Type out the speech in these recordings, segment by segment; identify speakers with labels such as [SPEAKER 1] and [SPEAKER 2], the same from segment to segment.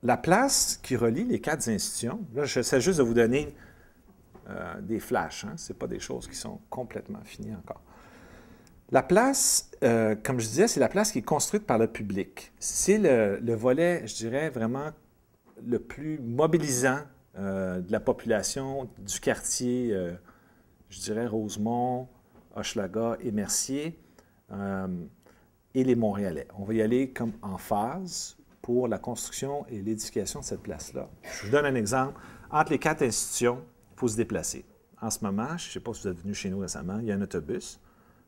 [SPEAKER 1] la place qui relie les 4 institutions, là, j'essaie juste de vous donner des flashs, hein? Ce n'est pas des choses qui sont complètement finies encore. La place, comme je disais, c'est la place qui est construite par le public. C'est le volet, je dirais, vraiment le plus mobilisant de la population du quartier, je dirais, Rosemont, Hochelaga et Mercier, et les Montréalais. On va y aller comme en phase pour la construction et l'édification de cette place-là. Je vous donne un exemple. Entre les 4 institutions, il faut se déplacer. En ce moment, je ne sais pas si vous êtes venu chez nous récemment, il y a un autobus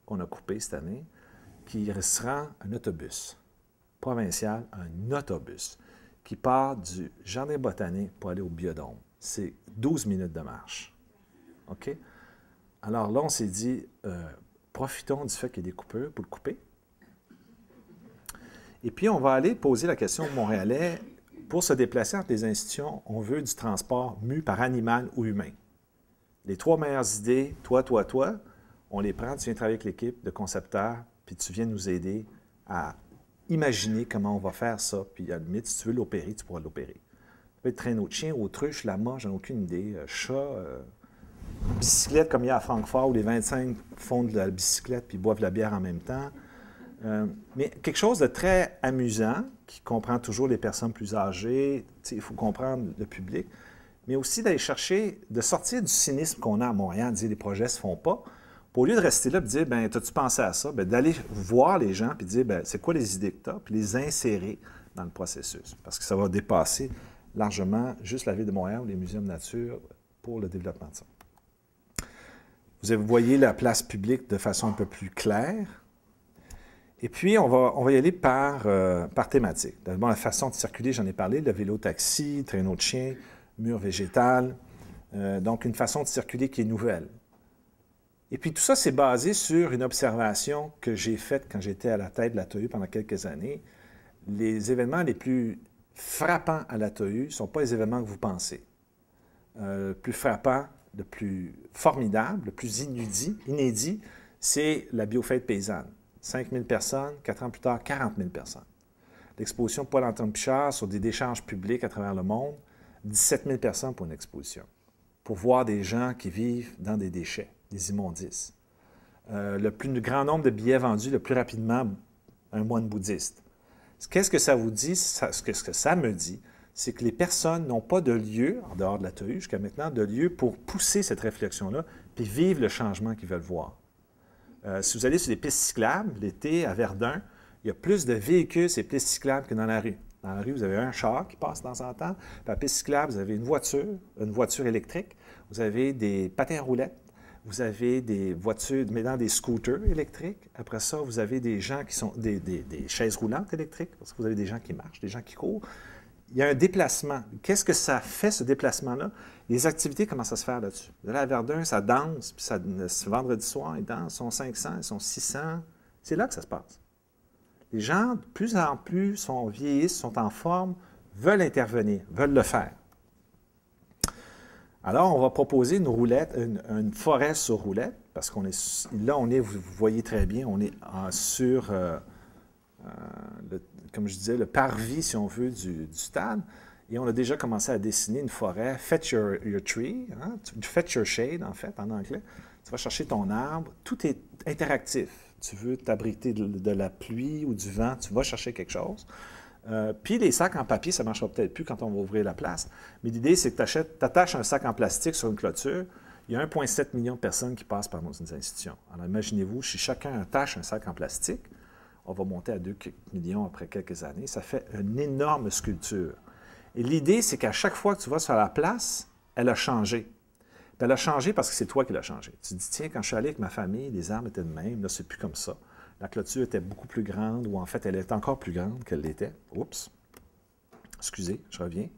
[SPEAKER 1] qu'on a coupé cette année, qui restera un autobus provincial, un autobus, qui part du Jardin botanique pour aller au Biodôme. C'est 12 minutes de marche. OK? Alors là, on s'est dit, profitons du fait qu'il y a des coupures pour le couper. Et puis, on va aller poser la question aux Montréalais, pour se déplacer entre les institutions, on veut du transport mu par animal ou humain. Les 3 meilleures idées, toi, on les prend, tu viens travailler avec l'équipe de concepteurs, puis tu viens nous aider à imaginer comment on va faire ça. Puis à la limite, si tu veux l'opérer, tu pourras l'opérer. Ça peut être traîneau de chien, autruche, lama, j'en ai aucune idée, chat, bicyclette comme il y a à Francfort, où les 25 font de la bicyclette puis boivent de la bière en même temps. Mais quelque chose de très amusant, qui comprend toujours les personnes plus âgées, il faut comprendre le public, mais aussi d'aller chercher, de sortir du cynisme qu'on a à Montréal, de dire les projets ne se font pas. Au lieu de rester là et de dire, bien, as-tu pensé à ça? Bien, d'aller voir les gens et de dire, bien, c'est quoi les idées que tu as, puis les insérer dans le processus. Parce que ça va dépasser largement juste la Ville de Montréal ou les musées de nature pour le développement de ça. Vous voyez la place publique de façon un peu plus claire. Et puis, on va y aller par thématique. D'abord, la façon de circuler, j'en ai parlé, le vélo-taxi, traîneau de chien, mur végétal. Donc, une façon de circuler qui est nouvelle. Et puis, tout ça, c'est basé sur une observation que j'ai faite quand j'étais à la tête de la TOU pendant quelques années. Les événements les plus frappants à la TOU ne sont pas les événements que vous pensez. Le plus frappant, le plus formidable, le plus inédit, c'est la biofête paysanne. 5 000 personnes, 4 ans plus tard, 40 000 personnes. L'exposition Paul-Antoine Pichard sur des décharges publiques à travers le monde, 17 000 personnes pour une exposition, pour voir des gens qui vivent dans des déchets, des immondices. Le plus grand nombre de billets vendus le plus rapidement, un moine bouddhiste. Qu'est-ce que ça vous dit? Ce que ça me dit, c'est que les personnes n'ont pas de lieu, en dehors de la TOU jusqu'à maintenant, de lieu pour pousser cette réflexion-là, puis vivre le changement qu'ils veulent voir. Si vous allez sur les pistes cyclables, l'été, à Verdun, il y a plus de véhicules sur les pistes cyclables que dans la rue. Dans la rue, vous avez un char qui passe de temps en temps. Puis à la piste cyclable, vous avez une voiture électrique. Vous avez des patins à roulettes. Vous avez des voitures, maintenant des scooters électriques. Après ça, vous avez des gens qui sont des chaises roulantes électriques, parce que vous avez des gens qui marchent, des gens qui courent. Il y a un déplacement. Qu'est-ce que ça fait, ce déplacement-là? Les activités commencent à se faire là-dessus. De là à Verdun, ça danse, puis ce vendredi soir, ils dansent, ils sont 500, ils sont 600. C'est là que ça se passe. Les gens, de plus en plus, vieillissent, sont en forme, veulent intervenir, veulent le faire. Alors, on va proposer une roulette, une forêt sur roulette, parce qu'on est là, vous voyez très bien, on est sur, comme je disais, le parvis, si on veut, du stade. Et on a déjà commencé à dessiner une forêt, fetch your tree, hein? Fetch your shade, en fait, en anglais. Tu vas chercher ton arbre, tout est interactif. Tu veux t'abriter de la pluie ou du vent, tu vas chercher quelque chose. Puis les sacs en papier, ça ne marchera peut-être plus quand on va ouvrir la place. Mais l'idée, c'est que tu attaches un sac en plastique sur une clôture. Il y a 1,7 million de personnes qui passent par nos institutions. Alors imaginez-vous, si chacun attache un sac en plastique, on va monter à 2 millions après quelques années. Ça fait une énorme sculpture. Et l'idée, c'est qu'à chaque fois que tu vas sur la place, elle a changé. Puis elle a changé parce que c'est toi qui l'as changé. Tu te dis, tiens, quand je suis allé avec ma famille, les arbres étaient de même, là, c'est plus comme ça. La clôture était beaucoup plus grande, ou en fait, elle est encore plus grande qu'elle l'était. Oups. Excusez, je reviens.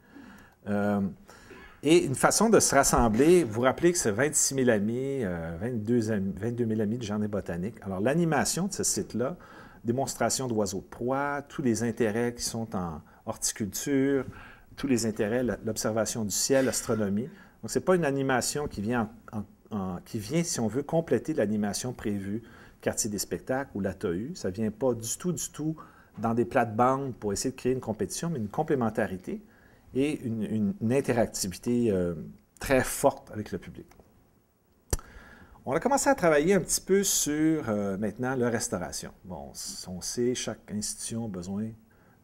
[SPEAKER 1] Et une façon de se rassembler, vous vous rappelez que c'est 26 000 amis, 22 000 amis de Jardin botanique. Alors, l'animation de ce site-là, démonstration d'oiseaux de proie, tous les intérêts qui sont en horticulture, tous les intérêts, l'observation du ciel, l'astronomie. Donc, ce n'est pas une animation qui vient, si on veut, compléter l'animation prévue, quartier des spectacles ou la TOU. Ça ne vient pas du tout dans des plates-bandes pour essayer de créer une compétition, mais une complémentarité. et une interactivité très forte avec le public. On a commencé à travailler un petit peu sur, maintenant, la restauration. Bon, on sait, chaque institution a besoin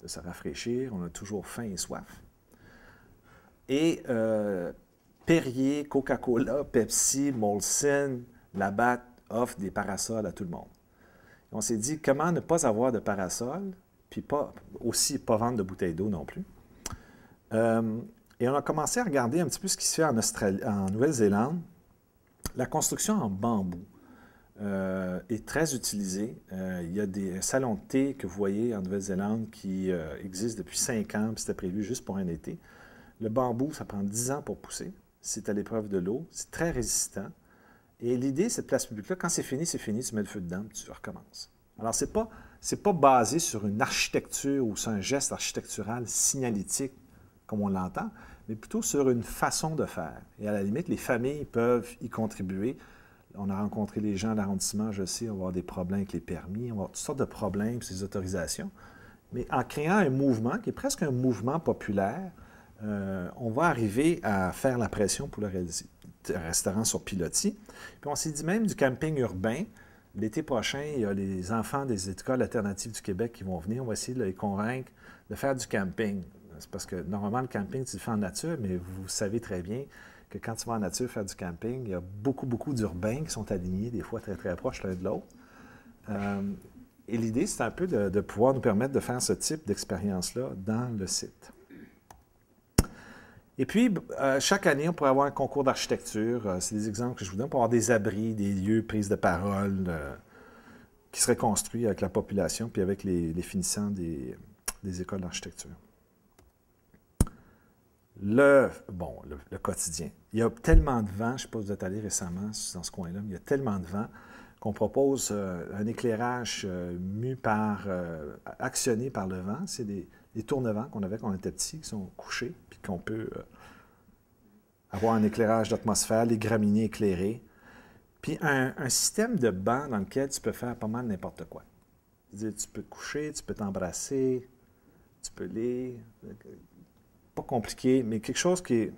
[SPEAKER 1] de se rafraîchir, on a toujours faim et soif. Et Perrier, Coca-Cola, Pepsi, Molson, Labatt offrent des parasols à tout le monde. On s'est dit, comment ne pas avoir de parasol, puis aussi pas vendre de bouteilles d'eau non plus. Et on a commencé à regarder un petit peu ce qui se fait en Nouvelle-Zélande. La construction en bambou est très utilisée. Il y a des salons de thé que vous voyez en Nouvelle-Zélande qui existent depuis 5 ans, puis c'était prévu juste pour un été. Le bambou, ça prend 10 ans pour pousser. C'est à l'épreuve de l'eau. C'est très résistant. Et l'idée, cette place publique-là, quand c'est fini, tu mets le feu dedans, puis tu recommences. Alors, ce n'est pas basé sur une architecture ou sur un geste architectural signalétique, comme on l'entend, mais plutôt sur une façon de faire. Et à la limite, les familles peuvent y contribuer. On a rencontré les gens à l'arrondissement, je sais, on va avoir des problèmes avec les permis, on va avoir toutes sortes de problèmes, ces autorisations. Mais en créant un mouvement, qui est presque un mouvement populaire, on va arriver à faire la pression pour le restaurant sur pilotis. Puis on s'est dit même du camping urbain. L'été prochain, il y a les enfants des écoles alternatives du Québec qui vont venir. On va essayer de les convaincre de faire du camping. C'est parce que normalement, le camping, tu le fais en nature, mais vous savez très bien que quand tu vas en nature faire du camping, il y a beaucoup d'urbains qui sont alignés, des fois très, très proches l'un de l'autre. Et l'idée, c'est un peu de pouvoir nous permettre de faire ce type d'expérience-là dans le site. Et puis, chaque année, on pourrait avoir un concours d'architecture. C'est des exemples que je vous donne pour avoir des abris, des lieux, prises de parole qui seraient construits avec la population puis avec les finissants des écoles d'architecture. Le quotidien. Il y a tellement de vent, je ne sais pas si vous êtes allé récemment dans ce coin-là, mais il y a tellement de vent qu'on propose un éclairage actionné par le vent. C'est des tourne-vents qu'on avait quand on était petit, qui sont couchés, puis qu'on peut avoir un éclairage d'atmosphère, les graminées éclairées, puis un système de banc dans lequel tu peux faire pas mal n'importe quoi. C'est-à-dire, tu peux te coucher, tu peux t'embrasser, tu peux lire, pas compliqué, mais quelque chose qui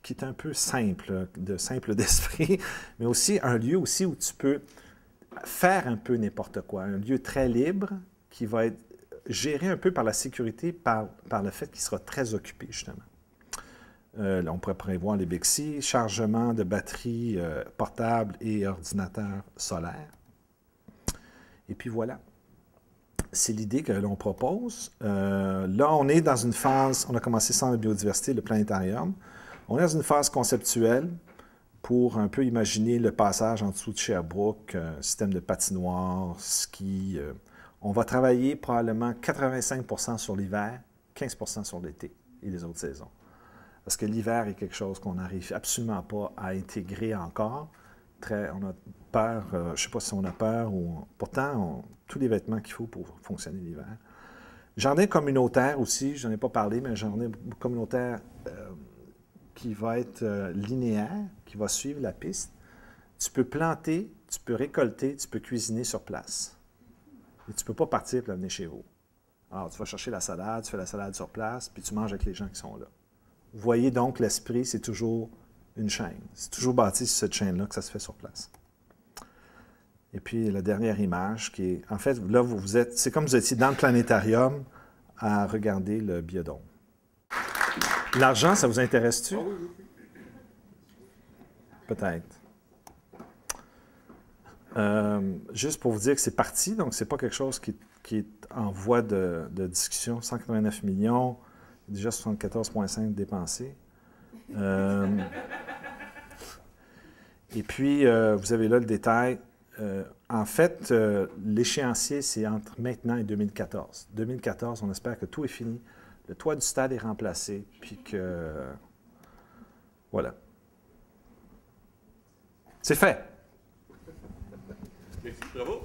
[SPEAKER 1] est un peu simple d'esprit, mais aussi un lieu aussi où tu peux faire un peu n'importe quoi, un lieu très libre qui va être géré un peu par la sécurité, par le fait qu'il sera très occupé, justement. On pourrait prévoir les Bixi, chargement de batteries portables et ordinateurs solaires. Et puis voilà. C'est l'idée que l'on propose. Là, on est dans une phase, on a commencé sans la biodiversité, le planétarium. On est dans une phase conceptuelle pour un peu imaginer le passage en dessous de Sherbrooke, système de patinoire, ski. On va travailler probablement 85% sur l'hiver, 15% sur l'été et les autres saisons. Parce que l'hiver est quelque chose qu'on n'arrive absolument pas à intégrer encore. On a peur, je ne sais pas si on a peur, pourtant, tous les vêtements qu'il faut pour fonctionner l'hiver. Jardin communautaire aussi, je n'en ai pas parlé, mais un jardin communautaire qui va être linéaire, qui va suivre la piste. Tu peux planter, tu peux récolter, tu peux cuisiner sur place. Et tu ne peux pas partir et l'amener chez vous. Alors, tu vas chercher la salade, tu fais la salade sur place, puis tu manges avec les gens qui sont là. Vous voyez donc, l'esprit, c'est toujours une chaîne. C'est toujours bâti sur cette chaîne-là que ça se fait sur place. Et puis, la dernière image qui est... En fait, là, c'est comme vous étiez dans le planétarium à regarder le biodôme. L'argent, ça vous intéresse-tu? Peut-être. Juste pour vous dire que c'est parti, donc c'est pas quelque chose qui est en voie de discussion. 189 millions, déjà 74,5 dépensés. Et puis, vous avez là le détail. En fait, l'échéancier, c'est entre maintenant et 2014. 2014, on espère que tout est fini. Le toit du stade est remplacé, puis que... Voilà. C'est fait.
[SPEAKER 2] Merci, bravo.